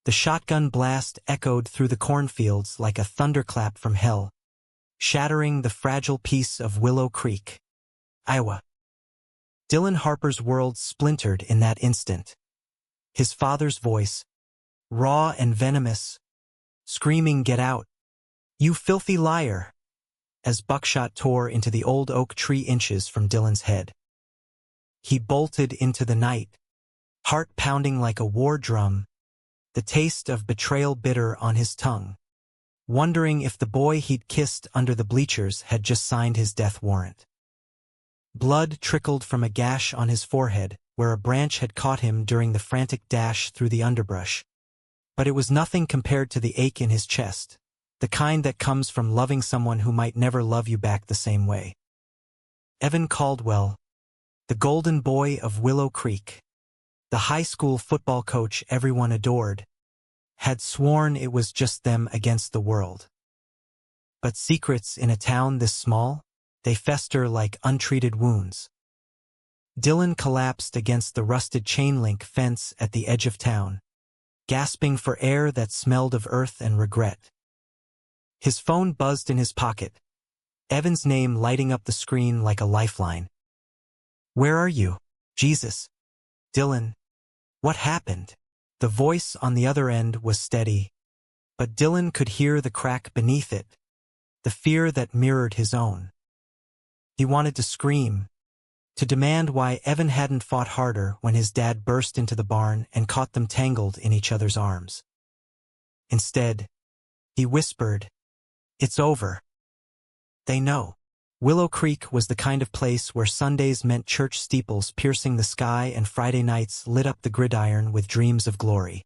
The shotgun blast echoed through the cornfields like a thunderclap from hell, shattering the fragile peace of Willow Creek, Iowa. Dylan Harper's world splintered in that instant. His father's voice, raw and venomous, screaming, "Get out, you filthy liar," as buckshot tore into the old oak tree inches from Dylan's head. He bolted into the night, heart pounding like a war drum, the taste of betrayal bitter on his tongue, wondering if the boy he'd kissed under the bleachers had just signed his death warrant. Blood trickled from a gash on his forehead where a branch had caught him during the frantic dash through the underbrush. But it was nothing compared to the ache in his chest, the kind that comes from loving someone who might never love you back the same way. Evan Caldwell, the golden boy of Willow Creek, the high school football coach everyone adored, had sworn it was just them against the world. But secrets in a town this small, they fester like untreated wounds. Dylan collapsed against the rusted chain-link fence at the edge of town, gasping for air that smelled of earth and regret. His phone buzzed in his pocket, Evan's name lighting up the screen like a lifeline. "Where are you? Jesus. Dylan. What happened?" The voice on the other end was steady, but Dylan could hear the crack beneath it, the fear that mirrored his own. He wanted to scream, to demand why Evan hadn't fought harder when his dad burst into the barn and caught them tangled in each other's arms. Instead, he whispered, "It's over. They know." Willow Creek was the kind of place where Sundays meant church steeples piercing the sky and Friday nights lit up the gridiron with dreams of glory.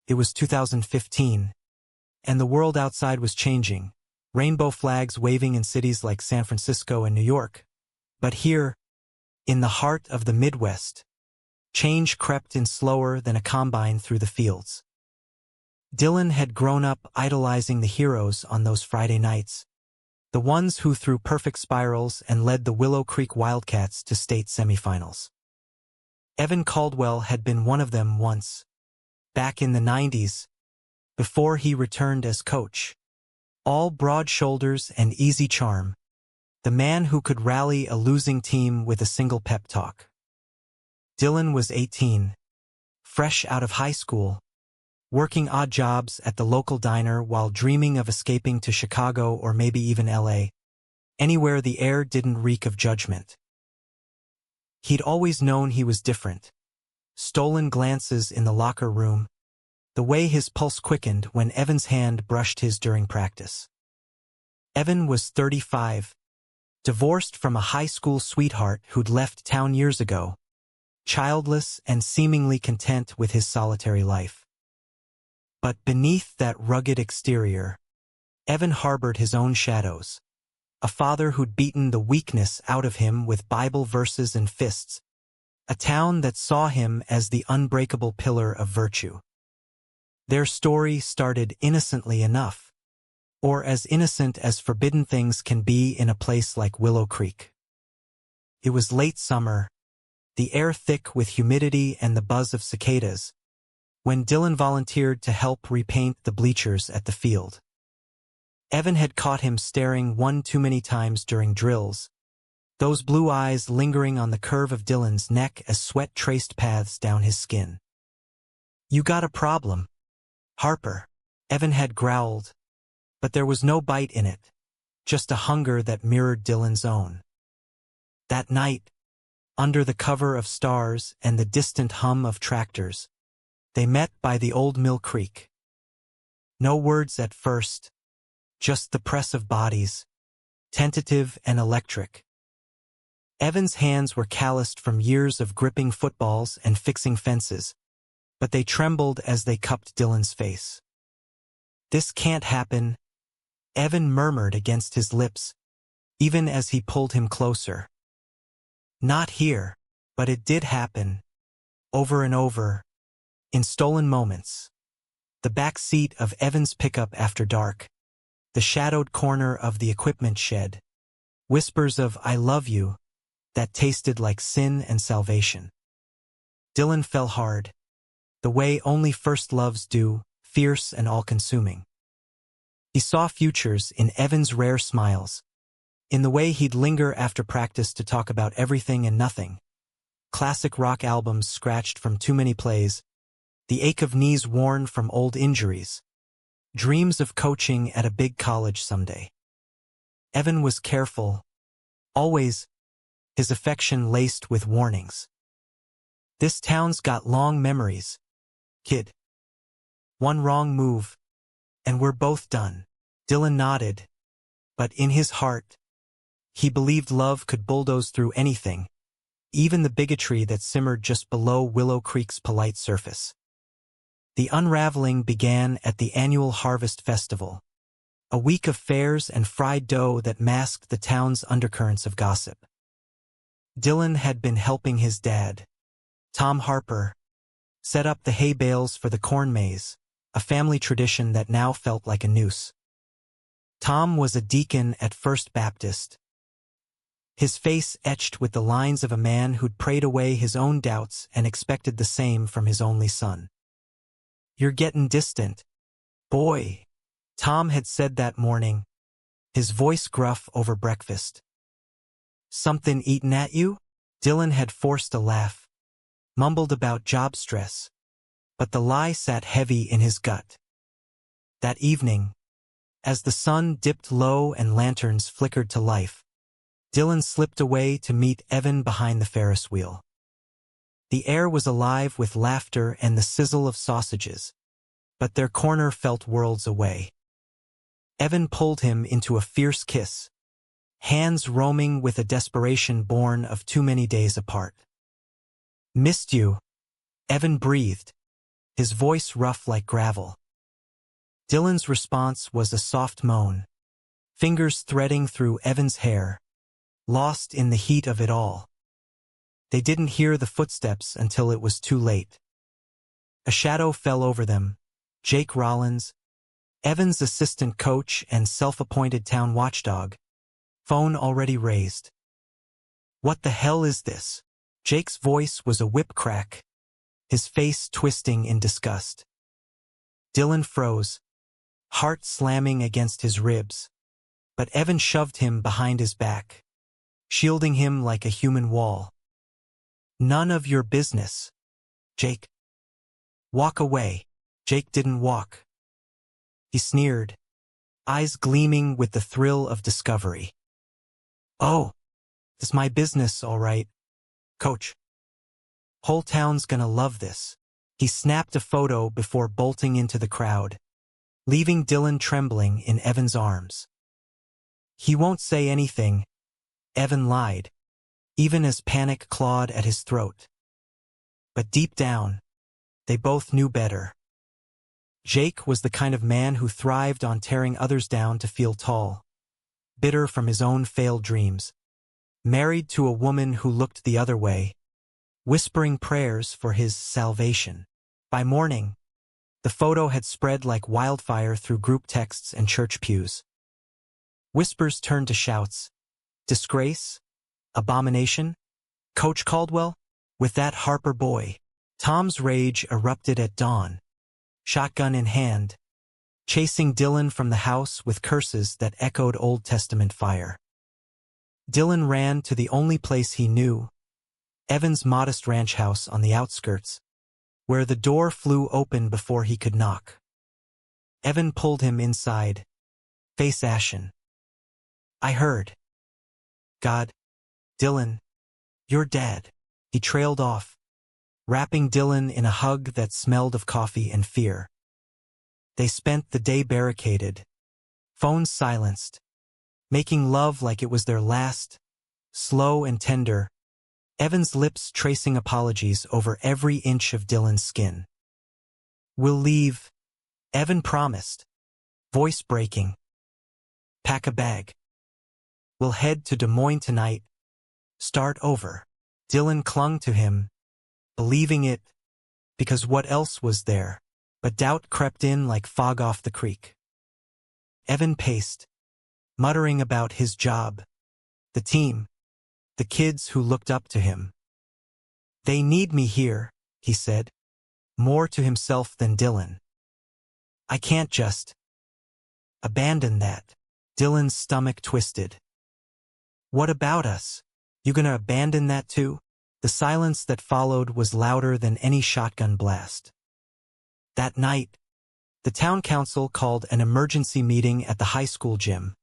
It was 2015, and the world outside was changing, rainbow flags waving in cities like San Francisco and New York. But here, in the heart of the Midwest, change crept in slower than a combine through the fields. Dylan had grown up idolizing the heroes on those Friday nights, the ones who threw perfect spirals and led the Willow Creek Wildcats to state semifinals. Evan Caldwell had been one of them once, back in the 90s, before he returned as coach. All broad shoulders and easy charm, the man who could rally a losing team with a single pep talk. Dylan was 18, fresh out of high school, working odd jobs at the local diner while dreaming of escaping to Chicago or maybe even LA, anywhere the air didn't reek of judgment. He'd always known he was different. Stolen glances in the locker room, the way his pulse quickened when Evan's hand brushed his during practice. Evan was 35, divorced from a high school sweetheart who'd left town years ago, childless and seemingly content with his solitary life. But beneath that rugged exterior, Evan harbored his own shadows, a father who'd beaten the weakness out of him with Bible verses and fists, a town that saw him as the unbreakable pillar of virtue. Their story started innocently enough, or as innocent as forbidden things can be in a place like Willow Creek. It was late summer, the air thick with humidity and the buzz of cicadas, when Dylan volunteered to help repaint the bleachers at the field. Evan had caught him staring one too many times during drills, those blue eyes lingering on the curve of Dylan's neck as sweat traced paths down his skin. "You got a problem, Harper," Evan had growled, but there was no bite in it, just a hunger that mirrored Dylan's own. That night, under the cover of stars and the distant hum of tractors, they met by the old Mill Creek. No words at first, just the press of bodies, tentative and electric. Evan's hands were calloused from years of gripping footballs and fixing fences, but they trembled as they cupped Dylan's face. "This can't happen," Evan murmured against his lips, even as he pulled him closer. "Not here," but it did happen, over and over, in stolen moments. The back seat of Evan's pickup after dark, the shadowed corner of the equipment shed, whispers of "I love you" that tasted like sin and salvation. Dylan fell hard, the way only first loves do, fierce and all-consuming. He saw futures in Evan's rare smiles, in the way he'd linger after practice to talk about everything and nothing. Classic rock albums scratched from too many plays, the ache of knees worn from old injuries, dreams of coaching at a big college someday. Evan was careful, always, his affection laced with warnings. This town's got long memories, kid. One wrong move, and we're both done. Dylan nodded, but in his heart, he believed love could bulldoze through anything, even the bigotry that simmered just below Willow Creek's polite surface. The unraveling began at the annual Harvest Festival, a week of fairs and fried dough that masked the town's undercurrents of gossip. Dylan had been helping his dad, Tom Harper, set up the hay bales for the corn maze, a family tradition that now felt like a noose. Tom was a deacon at First Baptist, his face etched with the lines of a man who'd prayed away his own doubts and expected the same from his only son. "You're getting distant, boy," Tom had said that morning, his voice gruff over breakfast. "Something eating at you?" Dylan had forced a laugh, mumbled about job stress, but the lie sat heavy in his gut. That evening, as the sun dipped low and lanterns flickered to life, Dylan slipped away to meet Evan behind the Ferris wheel. The air was alive with laughter and the sizzle of sausages, but their corner felt worlds away. Evan pulled him into a fierce kiss, hands roaming with a desperation born of too many days apart. "Missed you," Evan breathed, his voice rough like gravel. Dylan's response was a soft moan, fingers threading through Evan's hair, lost in the heat of it all. They didn't hear the footsteps until it was too late. A shadow fell over them. Jake Rollins, Evan's assistant coach and self-appointed town watchdog, phone already raised. "What the hell is this?" Jake's voice was a whip crack, his face twisting in disgust. Dylan froze, heart slamming against his ribs, but Evan shoved him behind his back, shielding him like a human wall. "None of your business, Jake." "Walk away." Jake didn't walk. He sneered, eyes gleaming with the thrill of discovery. "Oh, it's my business, all right, coach. Whole town's gonna love this." He snapped a photo before bolting into the crowd, leaving Dylan trembling in Evan's arms. "He won't say anything," Evan lied, even as panic clawed at his throat. But deep down, they both knew better. Jake was the kind of man who thrived on tearing others down to feel tall, bitter from his own failed dreams, married to a woman who looked the other way, whispering prayers for his salvation. By morning, the photo had spread like wildfire through group texts and church pews. Whispers turned to shouts. "Disgrace? Abomination? Coach Caldwell? With that Harper boy?" Tom's rage erupted at dawn, shotgun in hand, chasing Dylan from the house with curses that echoed Old Testament fire. Dylan ran to the only place he knew, Evan's modest ranch house on the outskirts, where the door flew open before he could knock. Evan pulled him inside, face ashen. "I heard. God, Dylan, you're dead." He trailed off, wrapping Dylan in a hug that smelled of coffee and fear. They spent the day barricaded, phones silenced, making love like it was their last, slow and tender, Evan's lips tracing apologies over every inch of Dylan's skin. "We'll leave," Evan promised, voice breaking. "Pack a bag. We'll head to Des Moines tonight. Start over." Dylan clung to him, believing it, because what else was there? But doubt crept in like fog off the creek. Evan paced, muttering about his job, the team, the kids who looked up to him. "They need me here," he said. more to himself than Dylan. I can't just abandon that. Dylan's stomach twisted. What about us? You gonna abandon that too? The silence that followed was louder than any shotgun blast. That night, the town council called an emergency meeting at the high school gym,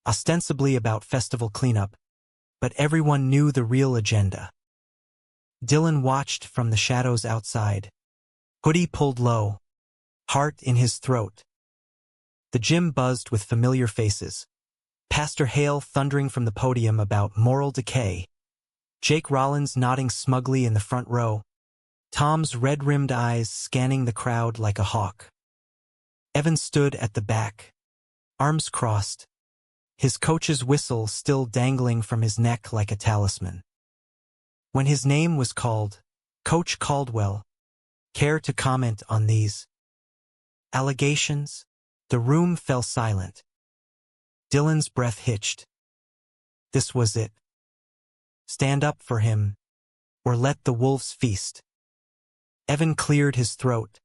ostensibly about festival cleanup, but everyone knew the real agenda. Dylan watched from the shadows outside, hoodie pulled low, heart in his throat. The gym buzzed with familiar faces. Pastor Hale thundering from the podium about moral decay, Jake Rollins nodding smugly in the front row, Tom's red-rimmed eyes scanning the crowd like a hawk. Evan stood at the back, arms crossed, his coach's whistle still dangling from his neck like a talisman. When his name was called, Coach Caldwell, care to comment on these allegations? The room fell silent. Dylan's breath hitched. This was it. Stand up for him, or let the wolves feast. Evan cleared his throat,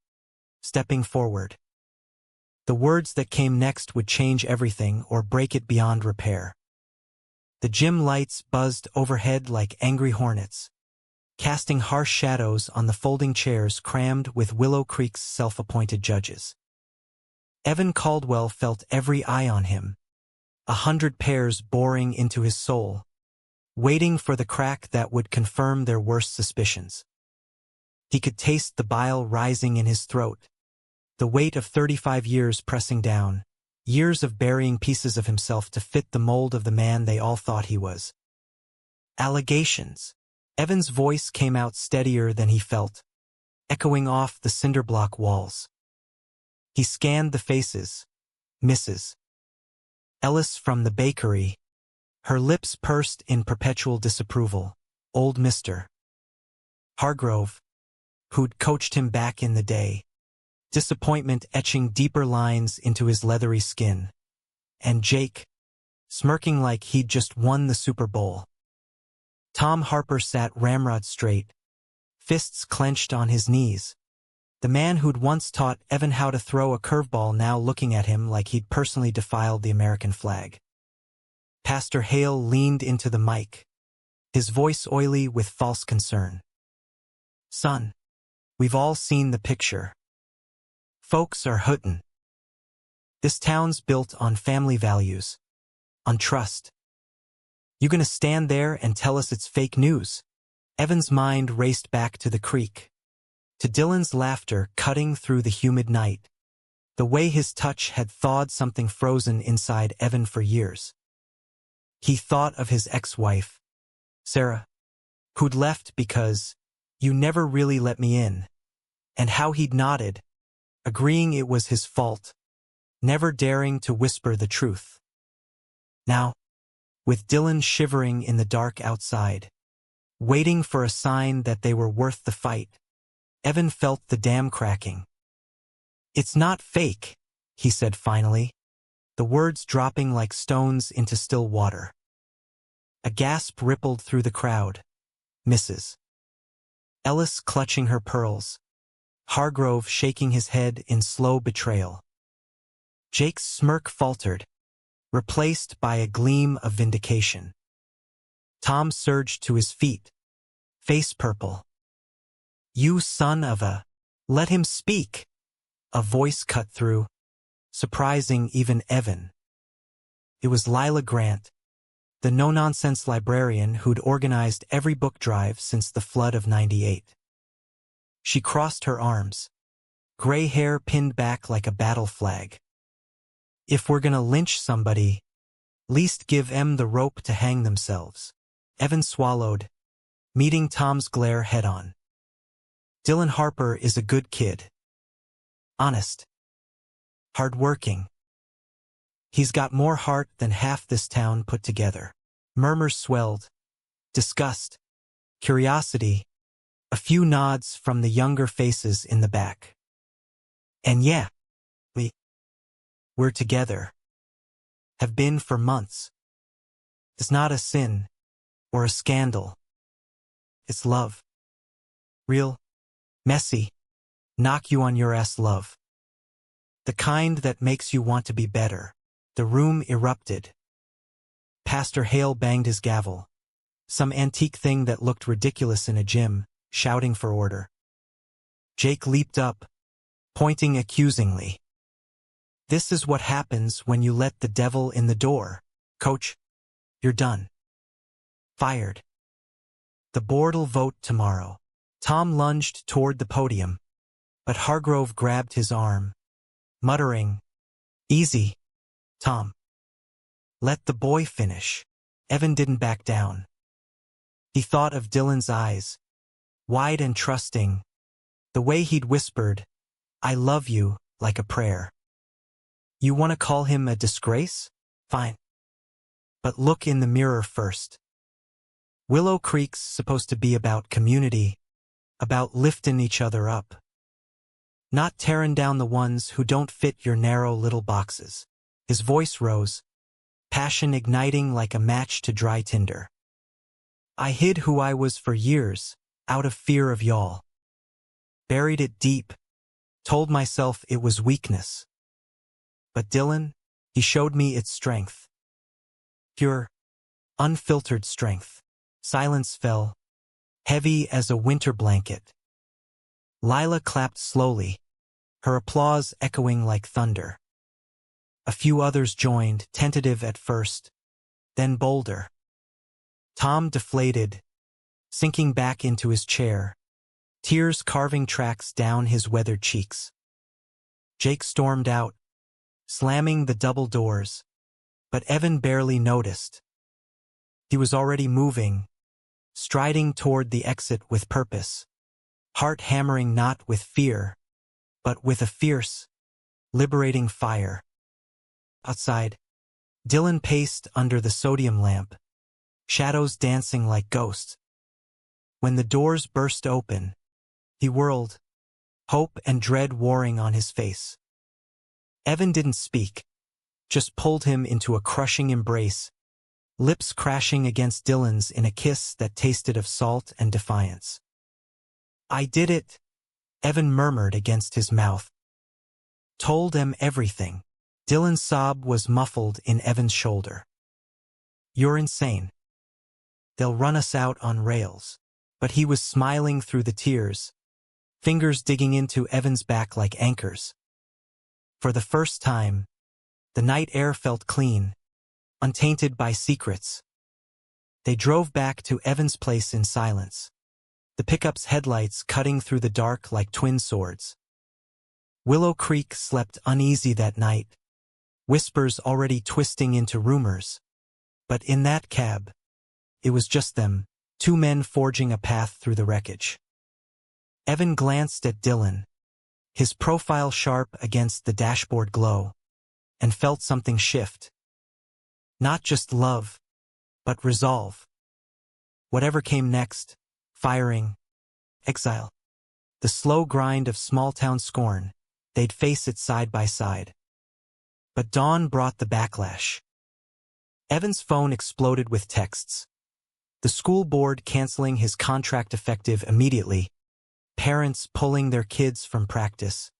stepping forward. The words that came next would change everything or break it beyond repair. The gym lights buzzed overhead like angry hornets, casting harsh shadows on the folding chairs crammed with Willow Creek's self-appointed judges. Evan Caldwell felt every eye on him, 100 pairs boring into his soul, waiting for the crack that would confirm their worst suspicions. He could taste the bile rising in his throat, the weight of 35 years pressing down, years of burying pieces of himself to fit the mold of the man they all thought he was. Allegations. Evan's voice came out steadier than he felt, echoing off the cinderblock walls. He scanned the faces. Mrs. Ellis from the bakery, her lips pursed in perpetual disapproval. Old Mr. Hargrove, who'd coached him back in the day, disappointment etching deeper lines into his leathery skin. And Jake, smirking like he'd just won the Super Bowl. Tom Harper sat ramrod straight, fists clenched on his knees. The man who'd once taught Evan how to throw a curveball now looking at him like he'd personally defiled the American flag. Pastor Hale leaned into the mic, his voice oily with false concern. Son, we've all seen the picture. Folks are hootin'. This town's built on family values, on trust. You gonna stand there and tell us it's fake news? Evan's mind raced back to the creek, to Dylan's laughter cutting through the humid night, the way his touch had thawed something frozen inside Evan for years. He thought of his ex-wife, Sarah, who'd left because you never really let me in, and how he'd nodded, agreeing it was his fault, never daring to whisper the truth. Now, with Dylan shivering in the dark outside, waiting for a sign that they were worth the fight, Evan felt the dam cracking. It's not fake, he said finally, the words dropping like stones into still water. A gasp rippled through the crowd. Mrs. Ellis clutching her pearls, Hargrove shaking his head in slow betrayal. Jake's smirk faltered, replaced by a gleam of vindication. Tom surged to his feet, face purple. You son of a... Let him speak! A voice cut through, surprising even Evan. It was Lila Grant, the no-nonsense librarian who'd organized every book drive since the flood of '98. She crossed her arms, gray hair pinned back like a battle flag. If we're gonna lynch somebody, least give 'em the rope to hang themselves. Evan swallowed, meeting Tom's glare head-on. Dylan Harper is a good kid. Honest. Hard-working. He's got more heart than half this town put together. Murmurs swelled. Disgust. Curiosity. A few nods from the younger faces in the back. And yeah, we're together. Have been for months. It's not a sin or a scandal. It's love. Real, messy, Knock you on your ass love. The kind that makes you want to be better. The room erupted. Pastor Hale banged his gavel. Some antique thing that looked ridiculous in a gym, shouting for order. Jake leaped up, pointing accusingly. This is what happens when you let the devil in the door. Coach, you're done. Fired. The board'll vote tomorrow. Tom lunged toward the podium, but Hargrove grabbed his arm, muttering, Easy, Tom. Let the boy finish. Evan didn't back down. He thought of Dylan's eyes, wide and trusting, the way he'd whispered, I love you, like a prayer. You want to call him a disgrace? Fine. But look in the mirror first. Willow Creek's supposed to be about community, about lifting each other up. Not tearing down the ones who don't fit your narrow little boxes. His voice rose, passion igniting like a match to dry tinder. I hid who I was for years, out of fear of y'all. Buried it deep, told myself it was weakness. But Dylan, he showed me its strength. Pure, unfiltered strength. Silence fell, heavy as a winter blanket. Lila clapped slowly, her applause echoing like thunder. A few others joined, tentative at first, then bolder. Tom deflated, sinking back into his chair, tears carving tracks down his weathered cheeks. Jake stormed out, slamming the double doors, but Evan barely noticed. He was already moving, striding toward the exit with purpose, heart hammering not with fear, but with a fierce, liberating fire. Outside, Dylan paced under the sodium lamp, shadows dancing like ghosts. When the doors burst open, he whirled, hope and dread warring on his face. Evan didn't speak, just pulled him into a crushing embrace, lips crashing against Dylan's in a kiss that tasted of salt and defiance. I did it, Evan murmured against his mouth. Told them everything. Dylan's sob was muffled in Evan's shoulder. You're insane. They'll run us out on rails. But he was smiling through the tears, fingers digging into Evan's back like anchors. For the first time, the night air felt clean, untainted by secrets. They drove back to Evan's place in silence, the pickup's headlights cutting through the dark like twin swords. Willow Creek slept uneasy that night, whispers already twisting into rumors. But in that cab, it was just them, two men forging a path through the wreckage. Evan glanced at Dylan, his profile sharp against the dashboard glow, and felt something shift. Not just love, but resolve. Whatever came next, firing, exile, the slow grind of small-town scorn, they'd face it side by side. But dawn brought the backlash. Evan's phone exploded with texts. The school board canceling his contract effective immediately, parents pulling their kids from practice,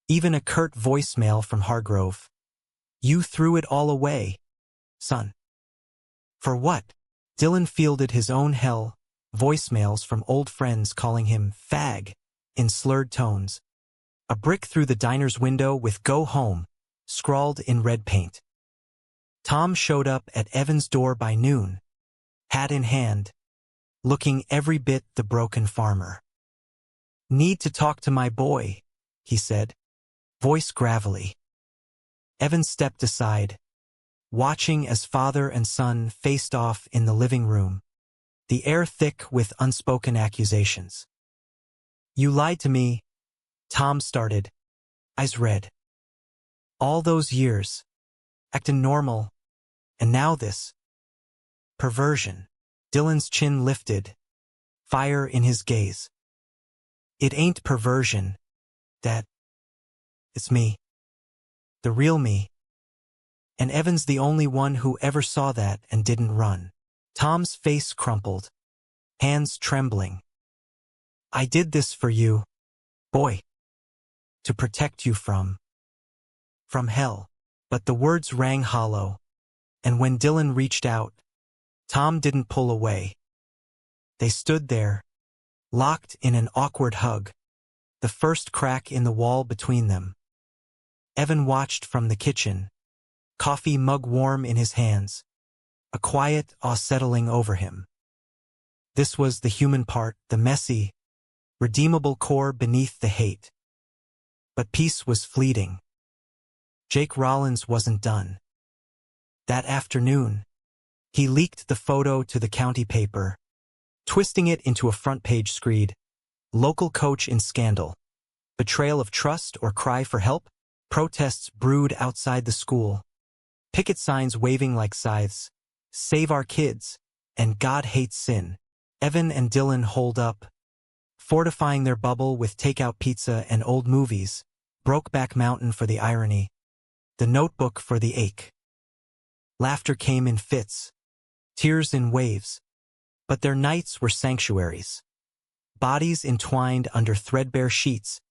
even a curt voicemail from Hargrove. You threw it all away, son. For what? Dylan fielded his own hell, voicemails from old friends calling him fag in slurred tones. A brick through the diner's window with go home, scrawled in red paint. Tom showed up at Evan's door by noon, hat in hand, looking every bit the broken farmer. Need to talk to my boy, he said, voice gravelly. Evan stepped aside, watching as father and son faced off in the living room, the air thick with unspoken accusations. You lied to me, Tom started, eyes red. All those years, acting normal, and now this. Perversion. Dylan's chin lifted, fire in his gaze. It ain't perversion, Dad. It's me. The real me. And Evan's the only one who ever saw that and didn't run. Tom's face crumpled, hands trembling. I did this for you, boy. to protect you from hell. But the words rang hollow, and when Dylan reached out, Tom didn't pull away. They stood there, locked in an awkward hug, the first crack in the wall between them. Evan watched from the kitchen, coffee mug warm in his hands, a quiet awe settling over him. This was the human part, the messy, redeemable core beneath the hate. But peace was fleeting. Jake Rollins wasn't done. That afternoon, he leaked the photo to the county paper, twisting it into a front-page screed. Local coach in scandal. Betrayal of trust or cry for help? Protests brewed outside the school. Picket signs waving like scythes. Save our kids, and God hates sin. Evan and Dylan holed up, fortifying their bubble with takeout pizza and old movies. Brokeback Mountain for the irony. The Notebook for the ache. Laughter came in fits, tears in waves. But their nights were sanctuaries. Bodies entwined under threadbare sheets,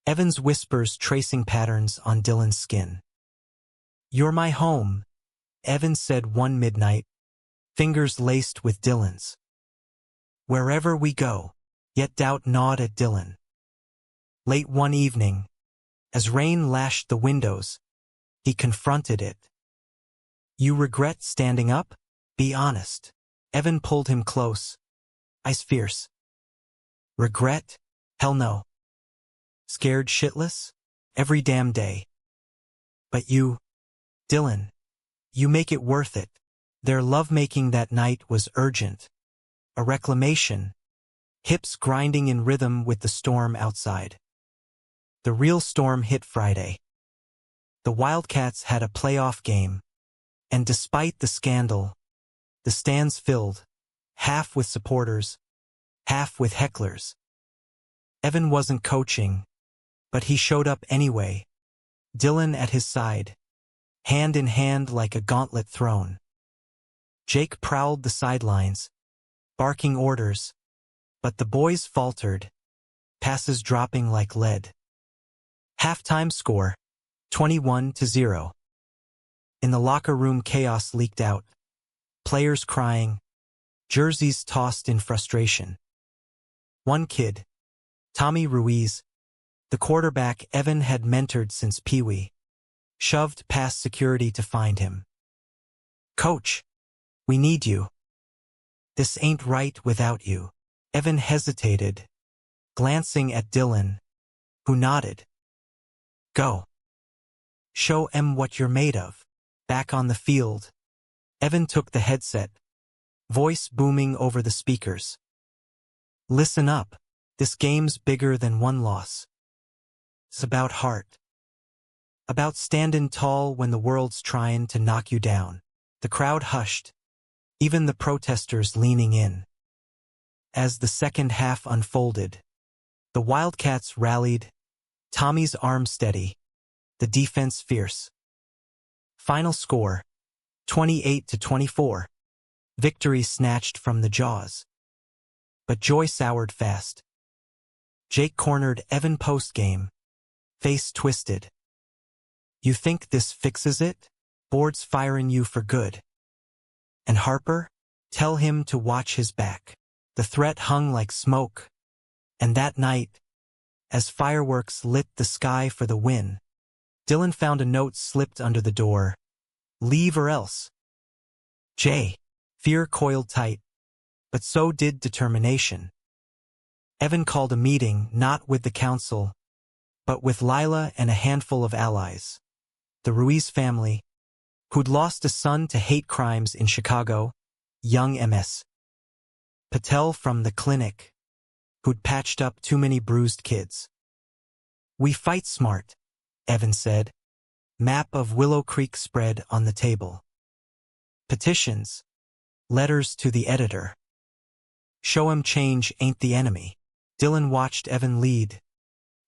Evan's whispers tracing patterns on Dylan's skin. "You're my home," Evan said one midnight, fingers laced with Dylan's. "Wherever we go," yet doubt gnawed at Dylan. Late one evening, as rain lashed the windows, he confronted it. "You regret standing up? Be honest." Evan pulled him close, eyes fierce. "Regret? Hell no. Scared shitless? Every damn day. But you, Dylan, you make it worth it." Their lovemaking that night was urgent. A reclamation, hips grinding in rhythm with the storm outside. The real storm hit Friday. The Wildcats had a playoff game, and despite the scandal, the stands filled, half with supporters, half with hecklers. Evan wasn't coaching, but he showed up anyway, Dylan at his side, hand in hand like a gauntlet thrown. Jake prowled the sidelines, barking orders, but the boys faltered, passes dropping like lead. Halftime score, 21-0. In the locker room, chaos leaked out. Players crying, jerseys tossed in frustration. One kid, Tommy Ruiz, the quarterback Evan had mentored since Pee-wee, shoved past security to find him. "Coach, we need you. This ain't right without you." Evan hesitated, glancing at Dylan, who nodded. "Go. Show 'em what you're made of." Back on the field, Evan took the headset, voice booming over the speakers. "Listen up. This game's bigger than one loss. It's about heart. About standing tall when the world's trying to knock you down." The crowd hushed, even the protesters leaning in. As the second half unfolded, the Wildcats rallied, Tommy's arm steady, the defense fierce. Final score, 28-24. Victory snatched from the jaws. But joy soured fast. Jake cornered Evan post-game, face twisted. "You think this fixes it? Board's firing you for good. And Harper, tell him to watch his back." The threat hung like smoke. And that night, as fireworks lit the sky for the win, Dylan found a note slipped under the door. "Leave or else." Jay. Fear coiled tight, but so did determination. Evan called a meeting not with the council, but with Lila and a handful of allies. The Ruiz family, who'd lost a son to hate crimes in Chicago, young Ms. Patel from the clinic, who'd patched up too many bruised kids. "We fight smart," Evan said. Map of Willow Creek spread on the table. Petitions, letters to the editor. "Show 'em change ain't the enemy." Dylan watched Evan lead,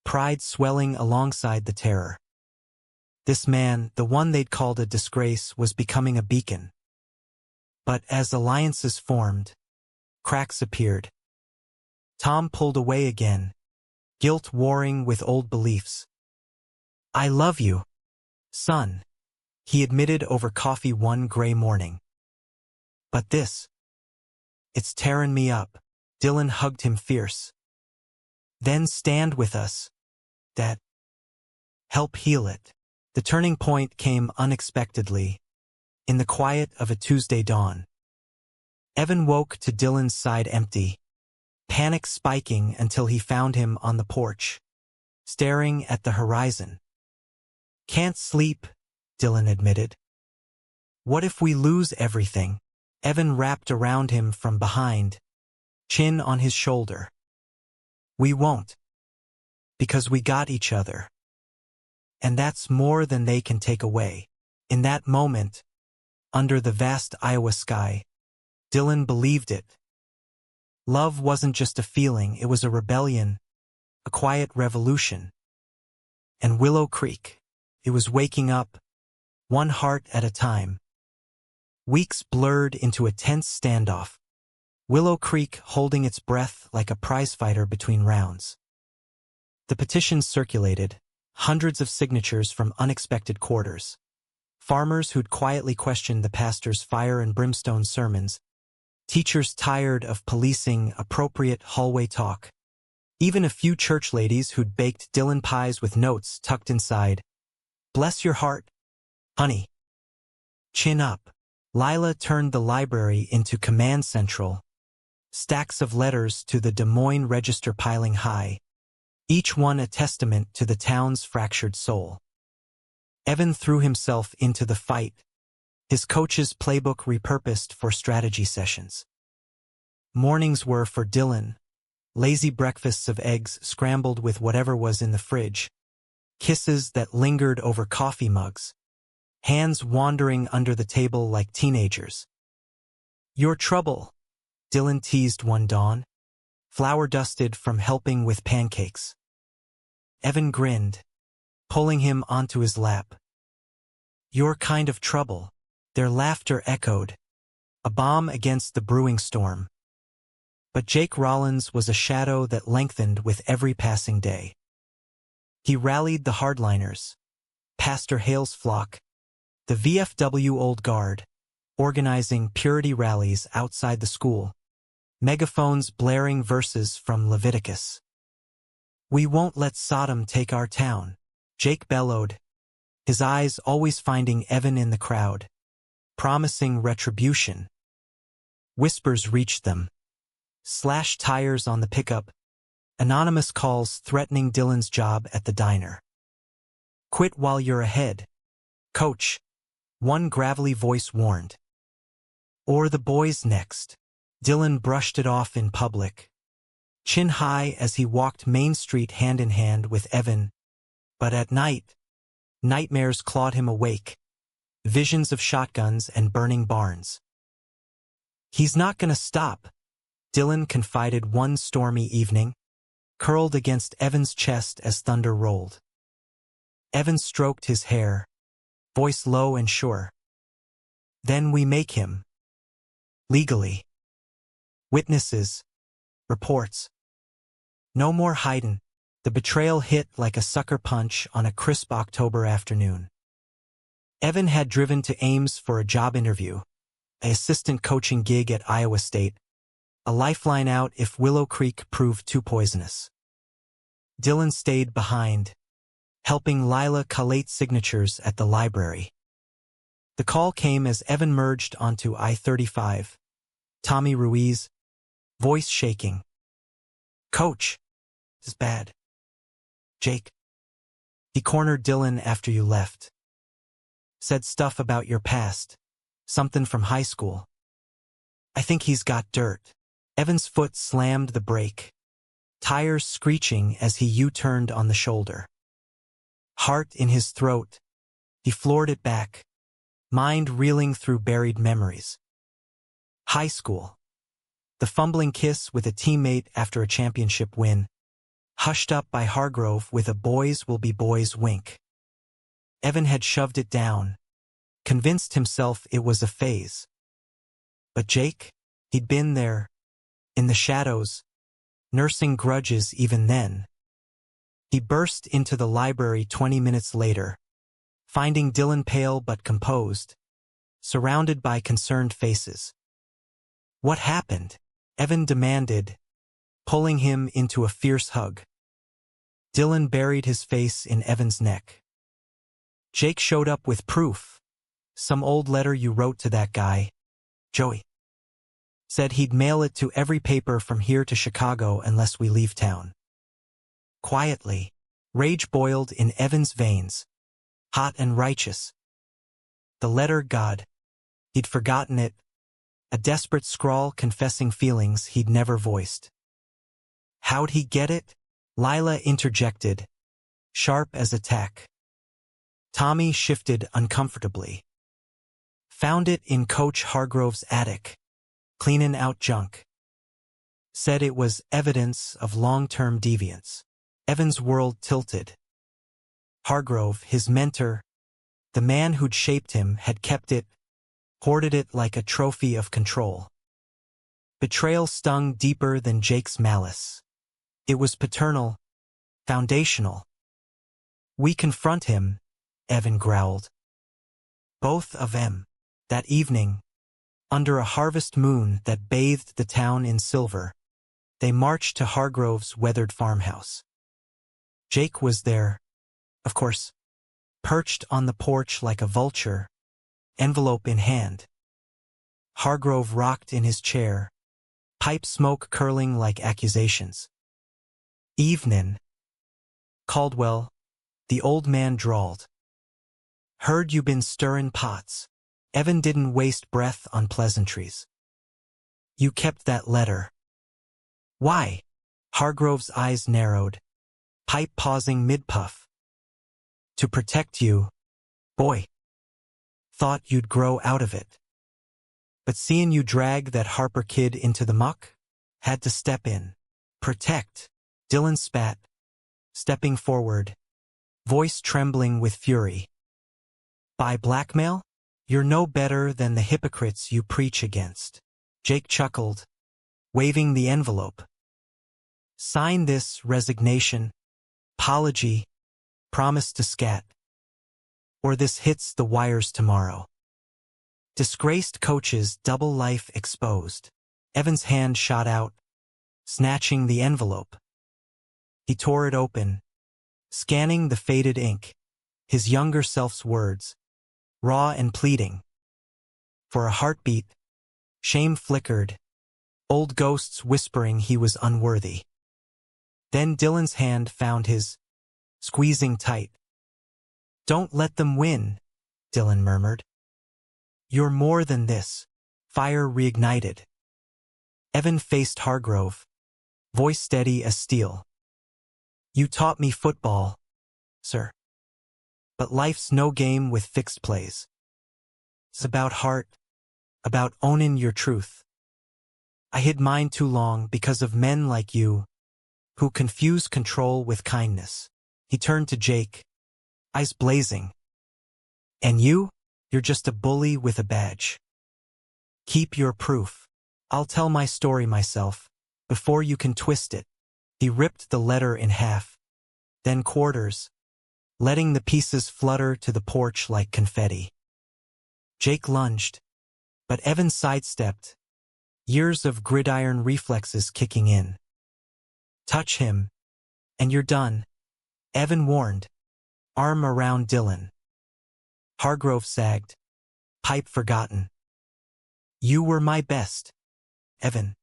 pride swelling alongside the terror. This man, the one they'd called a disgrace, was becoming a beacon. But as alliances formed, cracks appeared. Tom pulled away again, guilt warring with old beliefs. I love you, son, he admitted over coffee one gray morning. But this, it's tearing me up. Dylan hugged him fierce. Then stand with us, Dad. Help heal it. The turning point came unexpectedly, in the quiet of a Tuesday dawn. Evan woke to Dylan's side empty, panic spiking until he found him on the porch, staring at the horizon. Can't sleep, Dylan admitted. What if we lose everything? Evan wrapped around him from behind, chin on his shoulder. We won't. Because we got each other. And that's more than they can take away. In that moment, under the vast Iowa sky, Dylan believed it. Love wasn't just a feeling, it was a rebellion, a quiet revolution. And Willow Creek, it was waking up, one heart at a time. Weeks blurred into a tense standoff, Willow Creek holding its breath like a prizefighter between rounds. The petitions circulated, hundreds of signatures from unexpected quarters. Farmers who'd quietly questioned the pastor's fire and brimstone sermons, teachers tired of policing appropriate hallway talk, even a few church ladies who'd baked Dylan pies with notes tucked inside. Bless your heart, honey. Chin up. Lila turned the library into command central, stacks of letters to the Des Moines Register piling high, each one a testament to the town's fractured soul. Evan threw himself into the fight, his coach's playbook repurposed for strategy sessions. Mornings were for Dylan, lazy breakfasts of eggs scrambled with whatever was in the fridge, kisses that lingered over coffee mugs, hands wandering under the table like teenagers. Your trouble, Dylan teased one dawn, flour-dusted from helping with pancakes. Evan grinned, pulling him onto his lap. Your kind of trouble, their laughter echoed, a bomb against the brewing storm. But Jake Rollins was a shadow that lengthened with every passing day. He rallied the hardliners, Pastor Hale's flock, the VFW Old Guard, organizing purity rallies outside the school, megaphones blaring verses from Leviticus. We won't let Sodom take our town, Jake bellowed, his eyes always finding Evan in the crowd, promising retribution. Whispers reached them. Slashed tires on the pickup, anonymous calls threatening Dylan's job at the diner. Quit while you're ahead, coach, one gravelly voice warned. Or the boys next. Dylan brushed it off in public, chin high as he walked Main Street hand in hand with Evan. But at night, nightmares clawed him awake, visions of shotguns and burning barns. He's not gonna stop, Dylan confided one stormy evening, curled against Evan's chest as thunder rolled. Evan stroked his hair, voice low and sure. Then we make him. Legally. Witnesses. Reports. No more hidin'. The betrayal hit like a sucker punch on a crisp October afternoon. Evan had driven to Ames for a job interview, an assistant coaching gig at Iowa State, a lifeline out if Willow Creek proved too poisonous. Dylan stayed behind, helping Lila collate signatures at the library. The call came as Evan merged onto I-35. Tommy Ruiz, voice shaking. Coach, this is bad. Jake. He cornered Dylan after you left. Said stuff about your past, something from high school. I think he's got dirt. Evan's foot slammed the brake, tires screeching as he U-turned on the shoulder. Heart in his throat, he floored it back, mind reeling through buried memories. High school. The fumbling kiss with a teammate after a championship win, hushed up by Hargrove with a boys will be boys wink. Evan had shoved it down, convinced himself it was a phase. But Jake, he'd been there, in the shadows, nursing grudges even then. He burst into the library 20 minutes later, finding Dylan pale but composed, surrounded by concerned faces. "What happened?" Evan demanded, pulling him into a fierce hug. Dylan buried his face in Evan's neck. "Jake showed up with proof. Some old letter you wrote to that guy, Joey. Said he'd mail it to every paper from here to Chicago unless we leave town." Quietly, rage boiled in Evan's veins, hot and righteous. The letter, God. He'd forgotten it, a desperate scrawl confessing feelings he'd never voiced. "How'd he get it?" Lila interjected, sharp as a tack. Tommy shifted uncomfortably. "Found it in Coach Hargrove's attic, cleanin' out junk. Said it was evidence of long-term deviance." Evan's world tilted. Hargrove, his mentor, the man who'd shaped him, had kept it, hoarded it like a trophy of control. Betrayal stung deeper than Jake's malice. It was paternal, foundational. "We confront him," Evan growled. Both of them, that evening, under a harvest moon that bathed the town in silver, they marched to Hargrove's weathered farmhouse. Jake was there, of course, perched on the porch like a vulture, envelope in hand. Hargrove rocked in his chair, pipe smoke curling like accusations. "Evenin', Caldwell," the old man drawled. "Heard you been stirrin' pots." Evan didn't waste breath on pleasantries. "You kept that letter." "Why?" Hargrove's eyes narrowed, pipe pausing mid-puff. "To protect you, boy. Thought you'd grow out of it. But seeing you drag that Harper kid into the muck, had to step in." "Protect," Dylan spat, stepping forward, voice trembling with fury. "By blackmail? You're no better than the hypocrites you preach against." Jake chuckled, waving the envelope. "Sign this resignation, apology, promise to scat. Or this hits the wires tomorrow. Disgraced coaches, double life exposed." Evan's hand shot out, snatching the envelope. He tore it open, scanning the faded ink, his younger self's words, raw and pleading. For a heartbeat, shame flickered, old ghosts whispering he was unworthy. Then Dylan's hand found his, squeezing tight. "Don't let them win," Dylan murmured. "You're more than this." Fire reignited. Evan faced Hargrove, voice steady as steel. "You taught me football, sir. But life's no game with fixed plays. It's about heart, about owning your truth. I hid mine too long because of men like you, who confuse control with kindness." He turned to Jake, eyes blazing. "And you're just a bully with a badge. Keep your proof. I'll tell my story myself, before you can twist it." He ripped the letter in half, then quarters, letting the pieces flutter to the porch like confetti. Jake lunged, but Evan sidestepped, years of gridiron reflexes kicking in. "Touch him, and you're done," Evan warned, arm around Dylan. Hargrove sagged, pipe forgotten. "You were my best, Evan.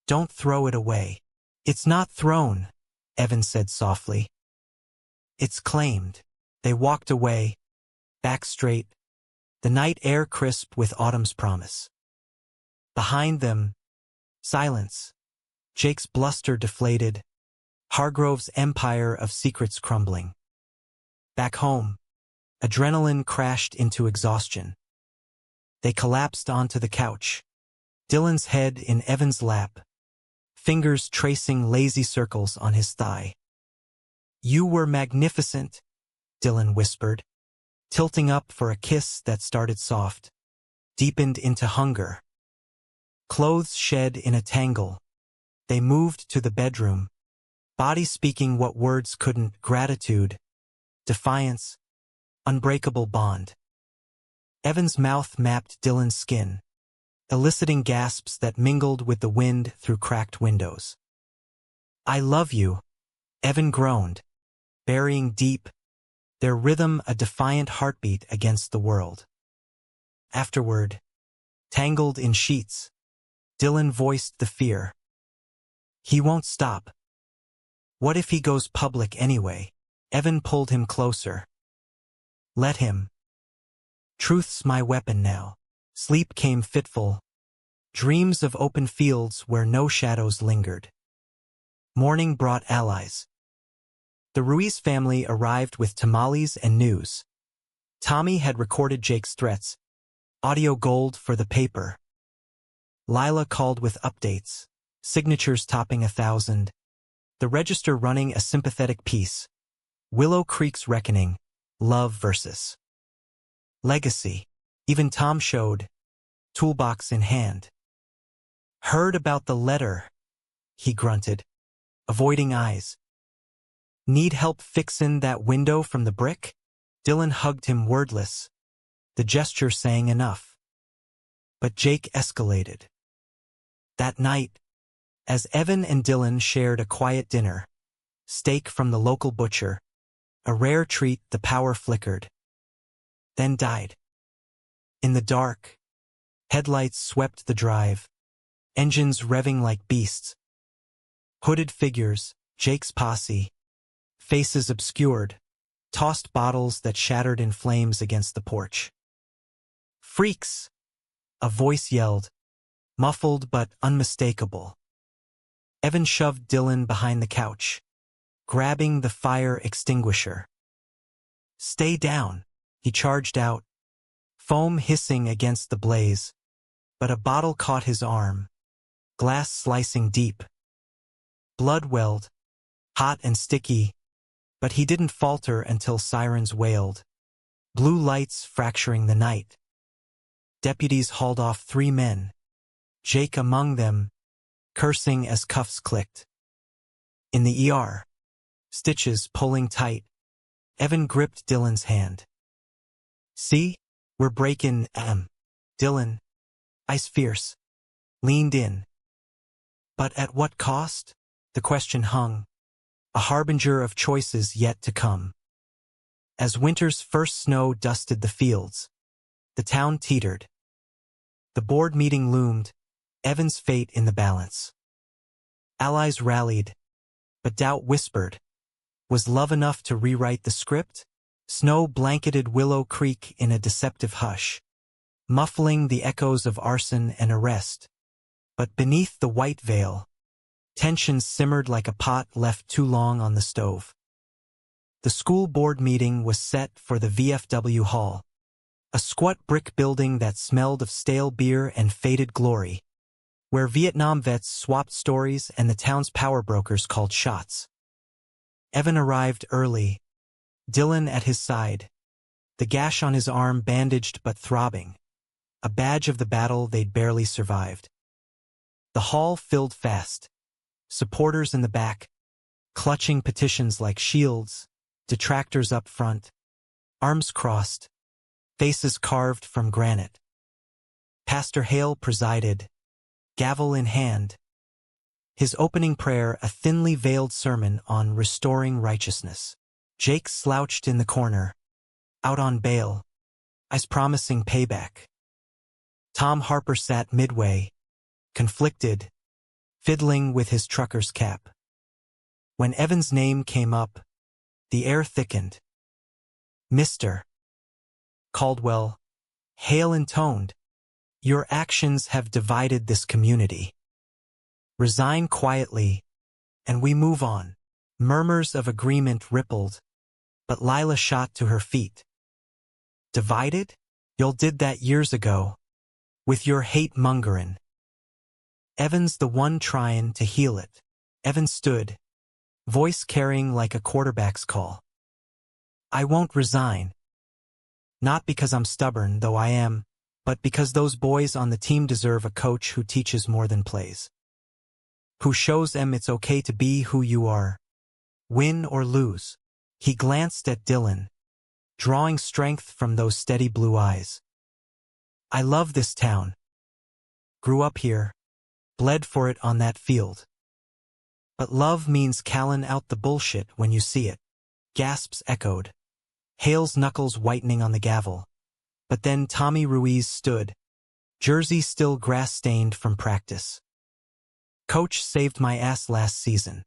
Don't throw it away." "It's not thrown," Evan said softly. "It's claimed." They walked away, back straight, the night air crisp with autumn's promise. Behind them, silence. Jake's bluster deflated, Hargrove's empire of secrets crumbling. Back home, adrenaline crashed into exhaustion. They collapsed onto the couch, Dylan's head in Evan's lap, fingers tracing lazy circles on his thigh. "You were magnificent," Dylan whispered, tilting up for a kiss that started soft, deepened into hunger. Clothes shed in a tangle, they moved to the bedroom, body speaking what words couldn't, gratitude, defiance, unbreakable bond. Evan's mouth mapped Dylan's skin, eliciting gasps that mingled with the wind through cracked windows. I love you, Evan groaned, burying deep, their rhythm a defiant heartbeat against the world. Afterward, tangled in sheets, Dylan voiced the fear. He won't stop. What if he goes public anyway? Evan pulled him closer. Let him. Truth's my weapon now. Sleep came fitful, dreams of open fields where no shadows lingered. Morning brought allies. The Ruiz family arrived with tamales and news. Tommy had recorded Jake's threats, audio gold for the paper. Lila called with updates, signatures topping 1,000. The register running a sympathetic piece. Willow Creek's reckoning, love versus legacy. Even Tom showed, toolbox in hand. Heard about the letter, he grunted, avoiding eyes. Need help fixin' that window from the brick? Dylan hugged him wordless, the gesture saying enough. But Jake escalated. That night, as Evan and Dylan shared a quiet dinner, steak from the local butcher, a rare treat, the power flickered, then died. In the dark, headlights swept the drive, engines revving like beasts. Hooded figures, Jake's posse, faces obscured, tossed bottles that shattered in flames against the porch. Freaks! A voice yelled, muffled but unmistakable. Evan shoved Dylan behind the couch, grabbing the fire extinguisher. Stay down, he charged out, foam hissing against the blaze, but a bottle caught his arm, glass slicing deep. Blood welled, hot and sticky, but he didn't falter until sirens wailed, blue lights fracturing the night. Deputies hauled off 3 men, Jake among them, cursing as cuffs clicked. In the ER, stitches pulling tight, Evan gripped Dylan's hand. See, we're breaking, Dylan, ice fierce, leaned in. But at what cost? The question hung, a harbinger of choices yet to come. As winter's first snow dusted the fields, the town teetered. The board meeting loomed, Evan's fate in the balance. Allies rallied, but doubt whispered. Was love enough to rewrite the script? Snow blanketed Willow Creek in a deceptive hush, muffling the echoes of arson and arrest. But beneath the white veil, tension simmered like a pot left too long on the stove. The school board meeting was set for the VFW Hall, a squat brick building that smelled of stale beer and faded glory, where Vietnam vets swapped stories and the town's power brokers called shots. Evan arrived early, Dylan at his side, the gash on his arm bandaged but throbbing, a badge of the battle they'd barely survived. The hall filled fast, supporters in the back, clutching petitions like shields, detractors up front, arms crossed, faces carved from granite. Pastor Hale presided, gavel in hand, his opening prayer a thinly veiled sermon on restoring righteousness. Jake slouched in the corner, out on bail, eyes promising payback. Tom Harper sat midway, conflicted, fiddling with his trucker's cap. When Evan's name came up, the air thickened. Mr. Caldwell, Hale intoned, your actions have divided this community. Resign quietly, and we move on. Murmurs of agreement rippled, but Lila shot to her feet. Divided? Y'all did that years ago, with your hate-mongerin'. Evan's the one tryin' to heal it. Evan stood, voice carrying like a quarterback's call. I won't resign. Not because I'm stubborn, though I am, but because those boys on the team deserve a coach who teaches more than plays. Who shows them it's okay to be who you are, Win or lose. He glanced at Dylan, drawing strength from those steady blue eyes. I love this town. Grew up here, bled for it on that field. But love means calling out the bullshit when you see it. Gasps echoed. Hale's knuckles whitening on the gavel. But then Tommy Ruiz stood, jersey still grass-stained from practice. Coach saved my ass last season.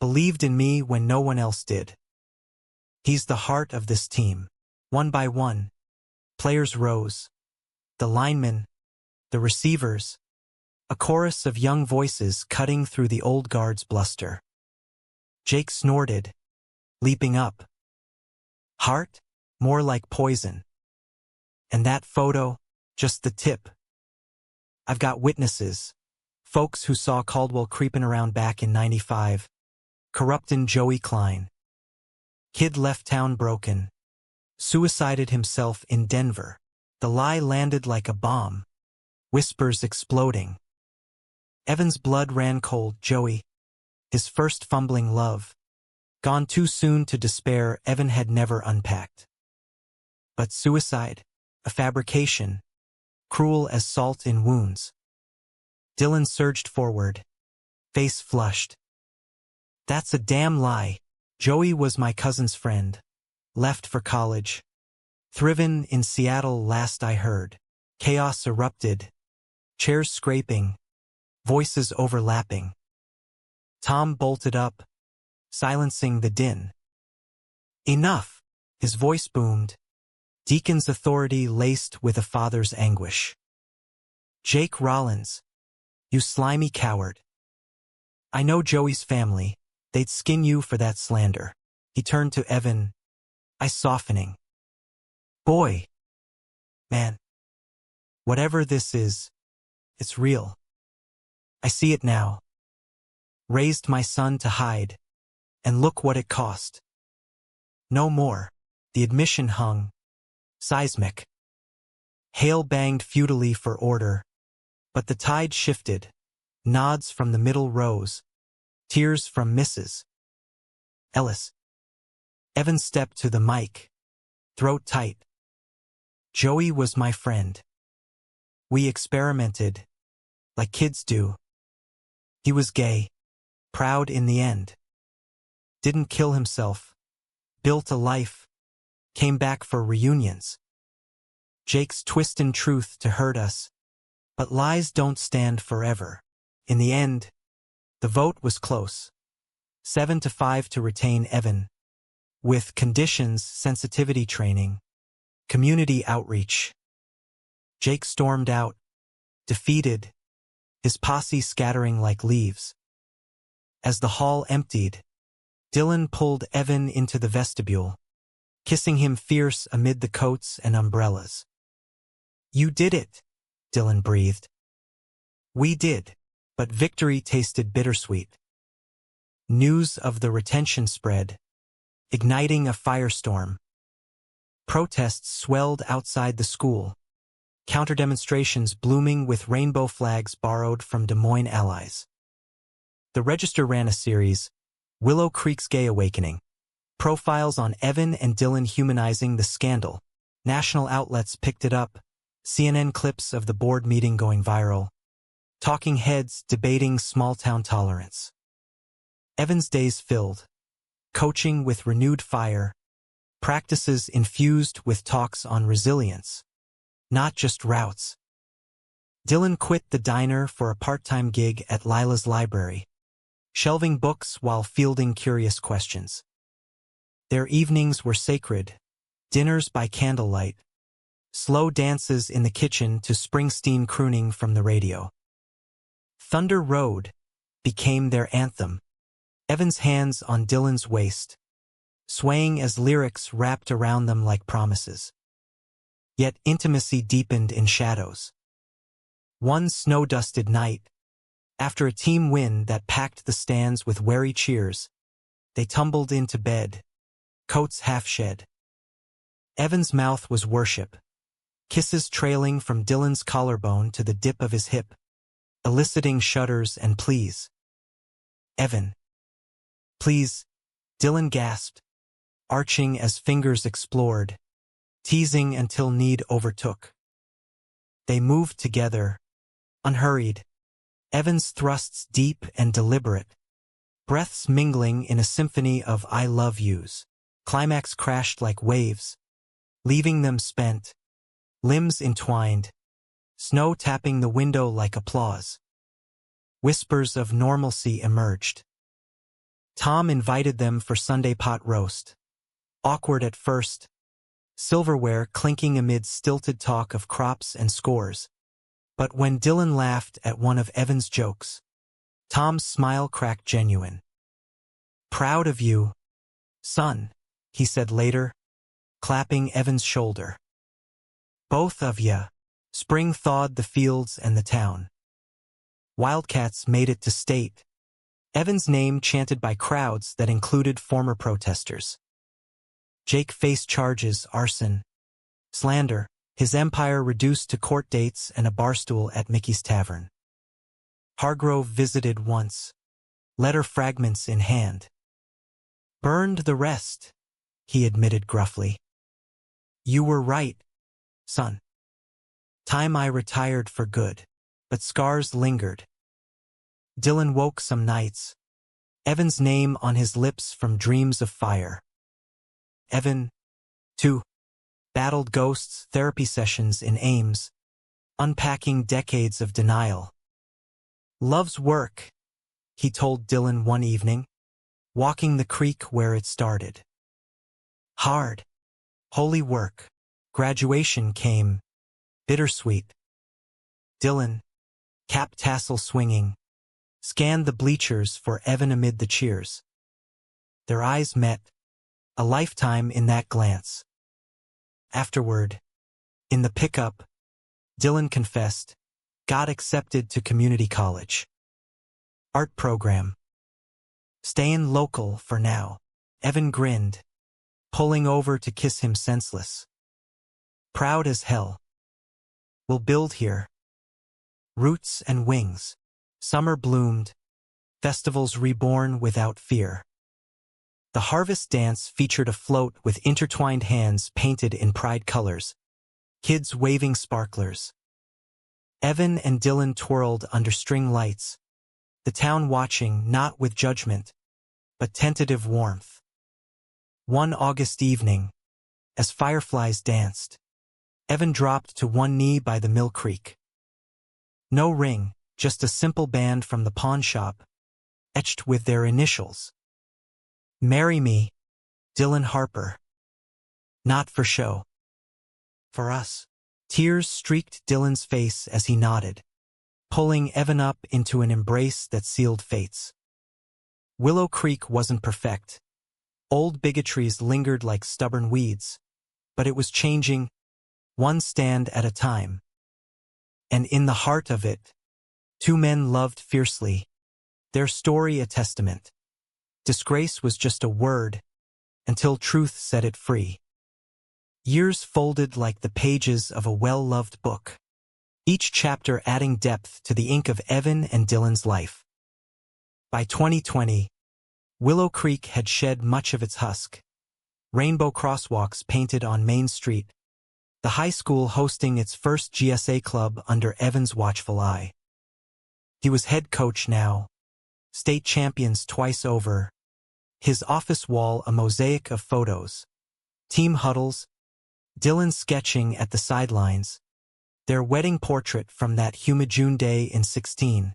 Believed in me when no one else did. He's the heart of this team. One by one, players rose. The linemen, the receivers, a chorus of young voices cutting through the old guard's bluster. Jake snorted, leaping up. Heart? More like poison. And that photo, just the tip. I've got witnesses. Folks who saw Caldwell creeping around back in '95. Corruptin' Joey Klein. Kid left town broken. Suicided himself in Denver. The lie landed like a bomb. Whispers exploding. Evan's blood ran cold. Joey, his first fumbling love. Gone too soon to despair. Evan had never unpacked. But suicide, a fabrication, cruel as salt in wounds. Dylan surged forward, face flushed. That's a damn lie. Joey was my cousin's friend. Left for college. Thriven in Seattle last I heard. Chaos erupted. Chairs scraping. Voices overlapping. Tom bolted up, silencing the din. Enough! His voice boomed. Deacon's authority laced with a father's anguish. Jake Rollins. You slimy coward. I know Joey's family. They'd skin you for that slander. He turned to Evan, eyes softening. Boy. Man. Whatever this is, it's real. I see it now. Raised my son to hide, and look what it cost. No more. The admission hung. Seismic. Hale banged futilely for order, but the tide shifted. Nods from the middle rows. Tears from Mrs. Ellis. Evan stepped to the mic, throat tight. Joey was my friend. We experimented, like kids do. He was gay, proud in the end. Didn't kill himself, built a life, came back for reunions. Jake's twistin' truth to hurt us, but lies don't stand forever. In the end, the vote was close. 7-5 to retain Evan. With conditions, sensitivity training, community outreach. Jake stormed out, defeated, his posse scattering like leaves. As the hall emptied, Dylan pulled Evan into the vestibule, kissing him fierce amid the coats and umbrellas. You did it, Dylan breathed. We did, but victory tasted bittersweet. News of the retention spread, igniting a firestorm. Protests swelled outside the school, counter-demonstrations blooming with rainbow flags borrowed from Des Moines allies. The Register ran a series, Willow Creek's Gay Awakening, profiles on Evan and Dylan humanizing the scandal. National outlets picked it up, CNN clips of the board meeting going viral, talking heads debating small-town tolerance. Evan's days filled, coaching with renewed fire, practices infused with talks on resilience, not just routes. Dylan quit the diner for a part-time gig at Lila's library, shelving books while fielding curious questions. Their evenings were sacred, dinners by candlelight, slow dances in the kitchen to Springsteen crooning from the radio. Thunder Road became their anthem, Evan's hands on Dylan's waist, swaying as lyrics wrapped around them like promises. Yet intimacy deepened in shadows. One snow-dusted night, after a team win that packed the stands with wary cheers, they tumbled into bed, coats half shed. Evan's mouth was worship, kisses trailing from Dylan's collarbone to the dip of his hip, eliciting shudders and pleas. Evan. Please, Dylan gasped, arching as fingers explored, teasing until need overtook. They moved together, unhurried, Evan's thrusts deep and deliberate, breaths mingling in a symphony of I love yous. Climax crashed like waves, leaving them spent, limbs entwined, snow tapping the window like applause. Whispers of normalcy emerged. Tom invited them for Sunday pot roast. Awkward at first, silverware clinking amid stilted talk of crops and scores. But when Dylan laughed at one of Evan's jokes, Tom's smile cracked genuine. "Proud of you, son," he said later, clapping Evan's shoulder. "Both of ya." Spring thawed the fields and the town. Wildcats made it to state, Evan's name chanted by crowds that included former protesters. Jake faced charges, arson, slander, his empire reduced to court dates and a barstool at Mickey's Tavern. Hargrove visited once, letter fragments in hand. "Burned the rest," he admitted gruffly. "You were right, son. Time I retired for good, but scars lingered." Dylan woke some nights, Evan's name on his lips from dreams of fire. Evan, too, battled ghosts, therapy sessions in Ames, unpacking decades of denial. "Love's work," he told Dylan one evening, walking the creek where it started. "Hard, holy work." Graduation came, bittersweet. Dylan, cap tassel swinging, scanned the bleachers for Evan amid the cheers. Their eyes met, a lifetime in that glance. Afterward, in the pickup, Dylan confessed, got accepted to community college. Art program. "Stayin' local for now." Evan grinned, pulling over to kiss him senseless. "Proud as hell. We'll build here." Roots and wings. Summer bloomed, festivals reborn without fear. The harvest dance featured a float with intertwined hands painted in pride colors, kids waving sparklers. Evan and Dylan twirled under string lights, the town watching not with judgment, but tentative warmth. One August evening, as fireflies danced, Evan dropped to one knee by the mill creek. No ring, just a simple band from the pawn shop, etched with their initials. "Marry me, Dylan Harper." Not for show. For us. Tears streaked Dylan's face as he nodded, pulling Evan up into an embrace that sealed fates. Willow Creek wasn't perfect. Old bigotries lingered like stubborn weeds, but it was changing, one stand at a time. And in the heart of it, two men loved fiercely, their story a testament. Disgrace was just a word, until truth set it free. Years folded like the pages of a well-loved book, each chapter adding depth to the ink of Evan and Dylan's life. By 2020, Willow Creek had shed much of its husk. Rainbow crosswalks painted on Main Street, the high school hosting its first GSA club under Evan's watchful eye. He was head coach now, state champions twice over, his office wall a mosaic of photos, team huddles, Dylan sketching at the sidelines, their wedding portrait from that humid June day in 16,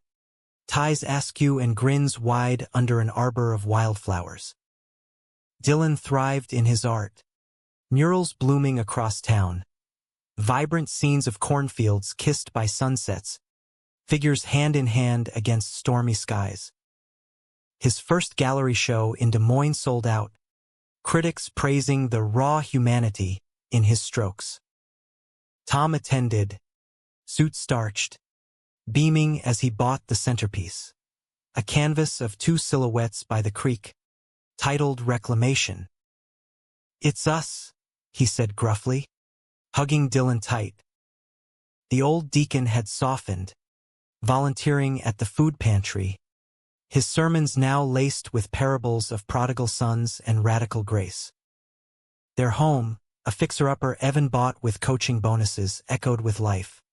ties askew and grins wide under an arbor of wildflowers. Dylan thrived in his art, murals blooming across town, vibrant scenes of cornfields kissed by sunsets, figures hand in hand against stormy skies. His first gallery show in Des Moines sold out, critics praising the raw humanity in his strokes. Tom attended, suit starched, beaming as he bought the centerpiece, a canvas of two silhouettes by the creek, titled Reclamation. "It's us," he said gruffly, hugging Dylan tight. The old deacon had softened, volunteering at the food pantry, his sermons now laced with parables of prodigal sons and radical grace. Their home, a fixer-upper Evan bought with coaching bonuses, echoed with life.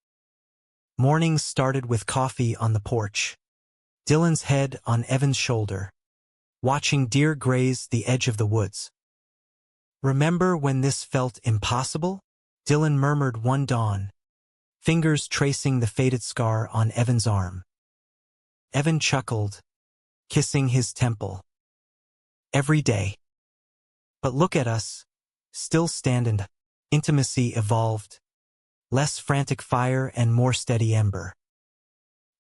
Mornings started with coffee on the porch, Dylan's head on Evan's shoulder, watching deer graze the edge of the woods. "Remember when this felt impossible?" Dylan murmured one dawn, fingers tracing the faded scar on Evan's arm. Evan chuckled, kissing his temple. "Every day. But look at us, still standing." Intimacy evolved, less frantic fire and more steady ember.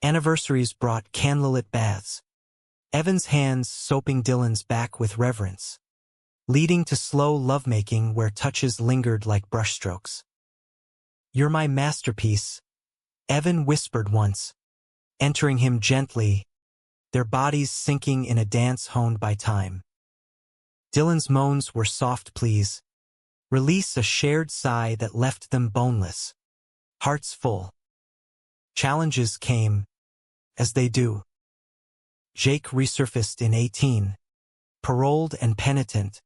Anniversaries brought candlelit baths, Evan's hands soaping Dylan's back with reverence, leading to slow lovemaking where touches lingered like brushstrokes. "You're my masterpiece," Evan whispered once, entering him gently, their bodies sinking in a dance honed by time. Dylan's moans were soft pleas, release a shared sigh that left them boneless, hearts full. Challenges came, as they do. Jake resurfaced in 18, paroled and penitent,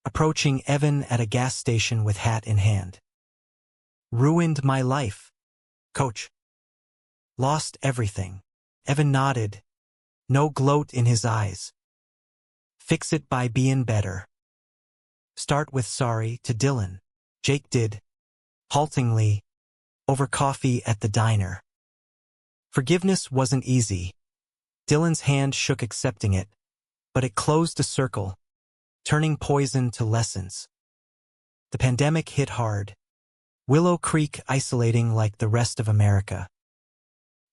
approaching Evan at a gas station with hat in hand. "Ruined my life, coach." "Lost everything." Evan nodded, no gloat in his eyes. "Fix it by being better." "Start with sorry," to Dylan. Jake did, haltingly, over coffee at the diner. Forgiveness wasn't easy. Dylan's hand shook accepting it, but it closed a circle, turning poison to lessons. The pandemic hit hard, Willow Creek isolating like the rest of America.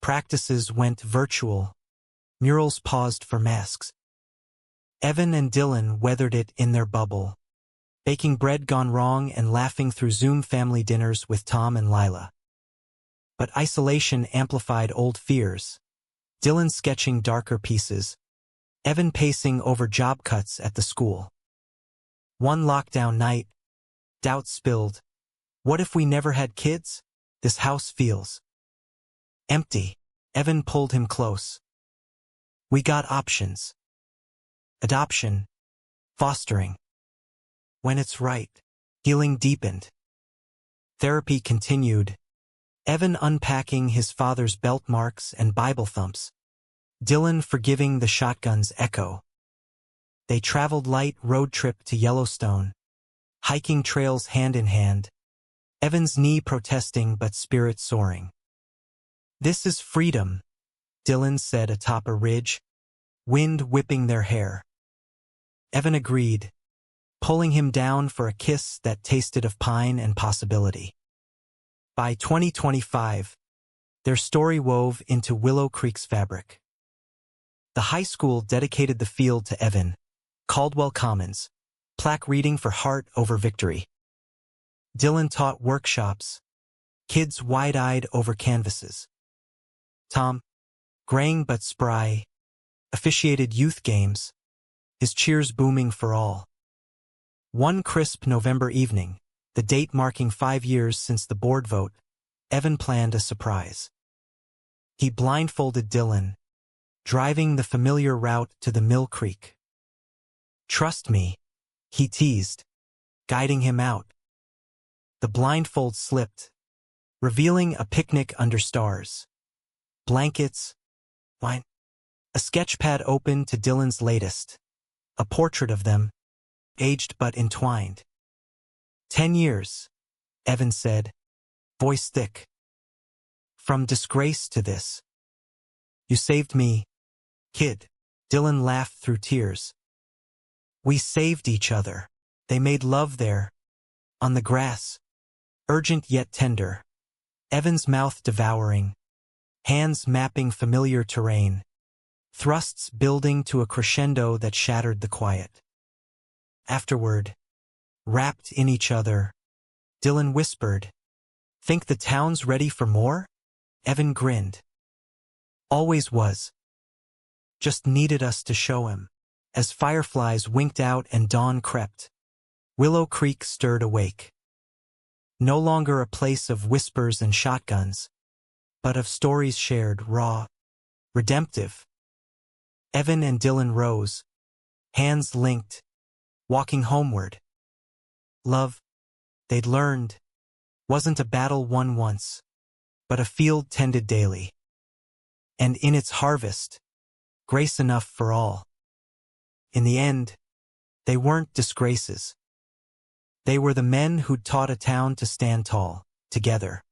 Practices went virtual, murals paused for masks. Evan and Dylan weathered it in their bubble, baking bread gone wrong and laughing through Zoom family dinners with Tom and Lila. But isolation amplified old fears, Dylan sketching darker pieces, Evan pacing over job cuts at the school. One lockdown night, doubt spilled. "What if we never had kids? This house feels empty." Evan pulled him close. "We got options. Adoption, fostering. When it's right." Healing deepened. Therapy continued, Evan unpacking his father's belt marks and Bible thumps, Dylan forgiving the shotgun's echo. They traveled light road trip to Yellowstone, hiking trails hand in hand, Evan's knee protesting but spirit soaring. "This is freedom," Dylan said atop a ridge, wind whipping their hair. Evan agreed, pulling him down for a kiss that tasted of pine and possibility. By 2025, their story wove into Willow Creek's fabric. The high school dedicated the field to Evan, Caldwell Commons, plaque reading for heart over victory. Dylan taught workshops, kids wide-eyed over canvases. Tom, graying but spry, officiated youth games, his cheers booming for all. One crisp November evening, the date marking 5 years since the board vote, Evan planned a surprise. He blindfolded Dylan, driving the familiar route to the Mill Creek. "Trust me," he teased, guiding him out. The blindfold slipped, revealing a picnic under stars. Blankets, wine. A sketchpad opened to Dylan's latest, a portrait of them, aged but entwined. 10 years, Evan said, voice thick. "From disgrace to this. You saved me, kid." Dylan laughed through tears. "We saved each other." They made love there, on the grass, urgent yet tender, Evan's mouth devouring, hands mapping familiar terrain, thrusts building to a crescendo that shattered the quiet. Afterward, wrapped in each other, Dylan whispered, "Think the town's ready for more?" Evan grinned. "Always was. Just needed us to show him." As fireflies winked out and dawn crept, Willow Creek stirred awake. No longer a place of whispers and shotguns, but of stories shared, raw, redemptive. Evan and Dylan rose, hands linked, walking homeward. Love, they'd learned, wasn't a battle won once, but a field tended daily. And in its harvest, grace enough for all. In the end, they weren't disgraces. They were the men who'd taught a town to stand tall, together.